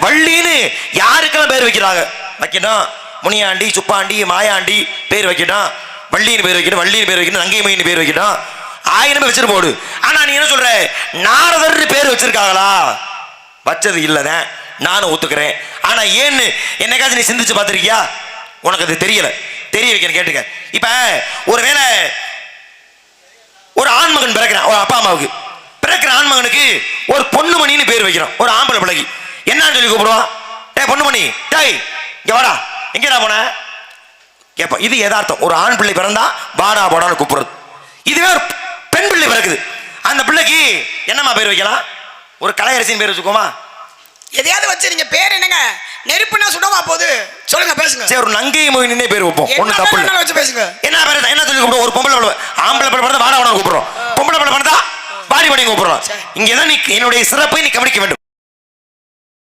வள்ளின்னு யாருக்கெல்லாம் பேர் வைக்கிறாங்க வைக்கணும். முனியாண்டி, சுப்பாண்டி, மாயாண்டி பேர் வைக்கணும். வள்ளின்னு பேர் வைக்கணும், வள்ளின்னு பேர் வைக்கணும், நங்கை மொயின்னு பேர் வைக்கணும். 1000 பேர் வச்சிட்டு போடு. ஆனா நீ என்ன சொல்ற, நாரதர் பேர் வச்சிருக்காங்களா? வச்சது இல்லதான், நானும் ஒத்துக்கிறேன். ஆனா ஏன்னு என்னைக்காச்சும் நீ சிந்திச்சு பார்த்திருக்கியா? உனக்கு அது தெரியல. தெரிய வைக்கணும், கேட்டுக்க. இப்ப ஒருவேளை ஒரு ஆண்மகன் பிறக்கிறான், ஒரு அப்பா அம்மாவுக்கு பிறக்கிற ஆண்மகனுக்கு ஒரு பொண்ணுமணின்னு பேர் வைக்கிறான். ஒரு ஆம்பளை பிள்ளைக்கு என்னன்னு சொல்லி கூப்பிடுவான்? டேய் பொண்ணுமணி, டேய் இங்க வாடா, எங்கடா போன கேப்பா. இது யதார்த்தம். ஒரு ஆண் பிள்ளை பிறந்தா வாடா போடான்னு கூப்பிடுறது. இதுவே ஒரு பெண் பிள்ளை பிறக்குது, அந்த பிள்ளைக்கு என்னம்மா பேர் வைக்கலாம்? ஒரு கலையரசின் பேர் வச்சுக்கோமா? எதையாவது வச்சு நீங்க பேர் என்னங்க? நெருப்புனா சுடவா போகுது? சொல்லுங்க, பேசுங்க. சரி, ஒரு நங்கை மொயினே பேர் வைப்போம். ஒண்ணு தப்பு இல்ல, வச்சு பேசுங்க. என்ன பேர் என்ன சொல்லி கூப்பிடுவோம்? ஒரு பொம்பளை பிள்ளை, ஆம்பளை பிள்ளை பிறந்தா வாடா வாடா கூப்பிடுறோம். பொம்பளை பிள்ளை பிறந்தா வாடி வாடி கூப்பிடுறோம். இங்கதான் நீ என்னுடைய சிறப்பை நீ கவனிக்க வேண்டும்.